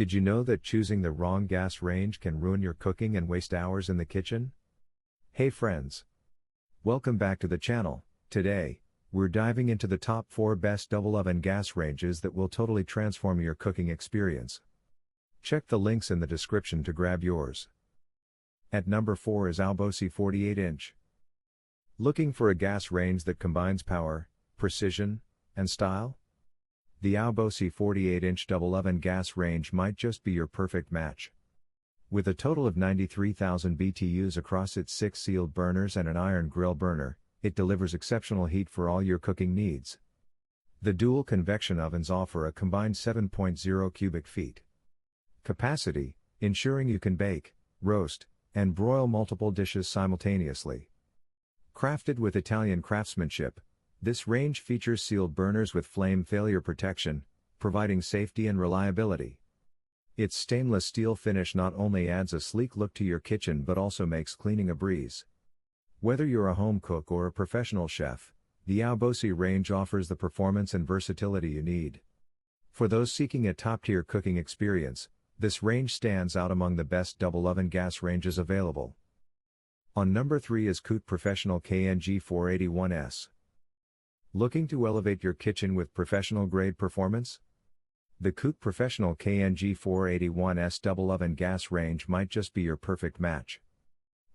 Did you know that choosing the wrong gas range can ruin your cooking and waste hours in the kitchen? Hey friends! Welcome back to the channel. Today, we're diving into the top 4 best double oven gas ranges that will totally transform your cooking experience. Check the links in the description to grab yours. At number 4 is AAOBOSI 48-inch. Looking for a gas range that combines power, precision, and style? The AAOBOSI 48-inch double oven gas range might just be your perfect match. With a total of 93,000 BTUs across its 6 sealed burners and an iron grill burner, it delivers exceptional heat for all your cooking needs. The dual convection ovens offer a combined 7.0 cubic feet capacity, ensuring you can bake, roast, and broil multiple dishes simultaneously. Crafted with Italian craftsmanship, this range features sealed burners with flame failure protection, providing safety and reliability. Its stainless steel finish not only adds a sleek look to your kitchen but also makes cleaning a breeze. Whether you're a home cook or a professional chef, the AAOBOSI range offers the performance and versatility you need. For those seeking a top-tier cooking experience, this range stands out among the best double oven gas ranges available. On number 3 is KUCHT Professional KNG481-S. Looking to elevate your kitchen with professional-grade performance? The KUCHT Professional KNG481-S double oven gas range might just be your perfect match.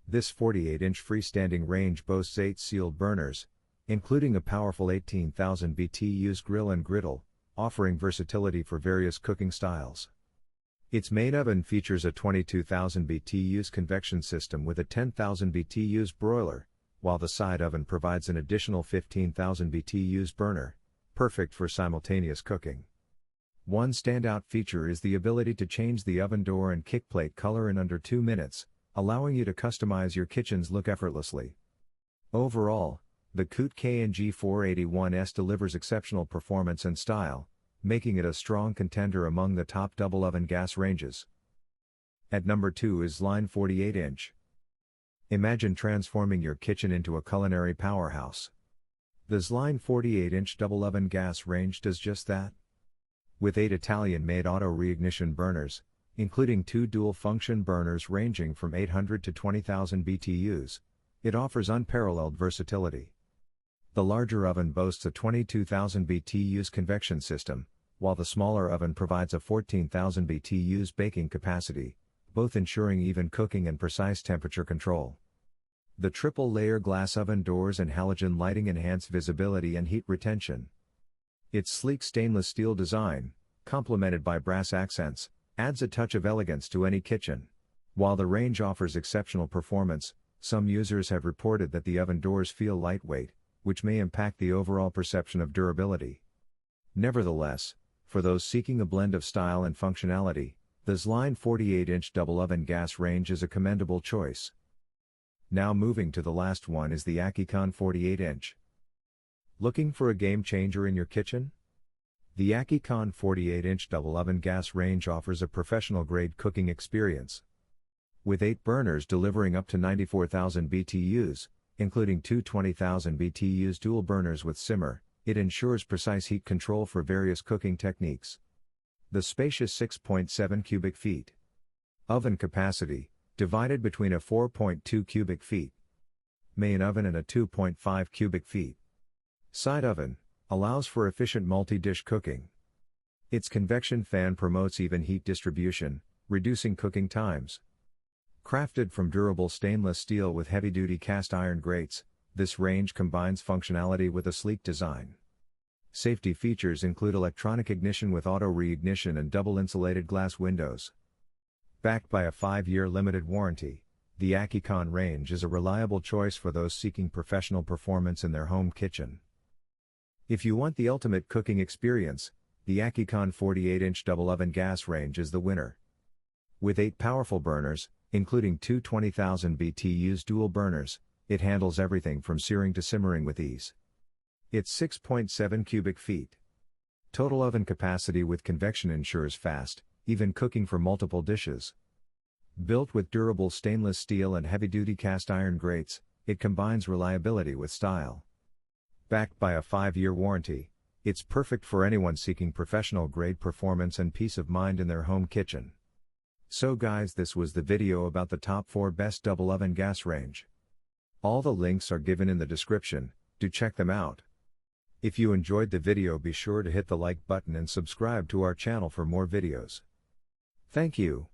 This 48-inch freestanding range boasts 8 sealed burners, including a powerful 18,000 BTUs grill and griddle, offering versatility for various cooking styles. Its main oven features a 22,000 BTUs convection system with a 10,000 BTUs broiler, while the side oven provides an additional 15,000 BTUs burner, perfect for simultaneous cooking. One standout feature is the ability to change the oven door and kickplate color in under 2 minutes, allowing you to customize your kitchen's look effortlessly. Overall, the KUCHT KNG481-S delivers exceptional performance and style, making it a strong contender among the top double oven gas ranges. At number 2 is ZLINE 48-inch. Imagine transforming your kitchen into a culinary powerhouse. The ZLINE 48-inch double oven gas range does just that. With 8 Italian-made auto reignition burners, including 2 dual-function burners ranging from 800 to 20,000 BTUs, it offers unparalleled versatility. The larger oven boasts a 22,000 BTUs convection system, while the smaller oven provides a 14,000 BTUs baking capacity, both ensuring even cooking and precise temperature control. The triple-layer glass oven doors and halogen lighting enhance visibility and heat retention. Its sleek stainless steel design, complemented by brass accents, adds a touch of elegance to any kitchen. While the range offers exceptional performance, some users have reported that the oven doors feel lightweight, which may impact the overall perception of durability. Nevertheless, for those seeking a blend of style and functionality, the ZLINE 48-inch double oven gas range is a commendable choice. Now moving to the last one is the AKICON 48-inch. Looking for a game changer in your kitchen? The AKICON 48-inch double oven gas range offers a professional-grade cooking experience. With 8 burners delivering up to 94,000 BTUs, including 2 20,000 BTUs dual burners with simmer, it ensures precise heat control for various cooking techniques. The spacious 6.7 cubic feet oven capacity, divided between a 4.2 cubic feet main oven and a 2.5 cubic feet side oven, allows for efficient multi-dish cooking. Its convection fan promotes even heat distribution, reducing cooking times. Crafted from durable stainless steel with heavy-duty cast iron grates, this range combines functionality with a sleek design. Safety features include electronic ignition with auto reignition and double insulated glass windows. Backed by a 5-year limited warranty, the AKICON range is a reliable choice for those seeking professional performance in their home kitchen. If you want the ultimate cooking experience, the AKICON 48-inch double oven gas range is the winner. With 8 powerful burners, including 2 20,000 BTUs dual burners, it handles everything from searing to simmering with ease. Its 6.7 cubic feet total oven capacity with convection ensures fast, even cooking for multiple dishes. Built with durable stainless steel and heavy-duty cast iron grates, it combines reliability with style. Backed by a 5-year warranty, It's perfect for anyone seeking professional grade performance and peace of mind in their home kitchen. So guys, this was the video about the top 4 best double oven gas range. All the links are given in the description, do check them out. If you enjoyed the video, be sure to hit the like button and subscribe to our channel for more videos. Thank you.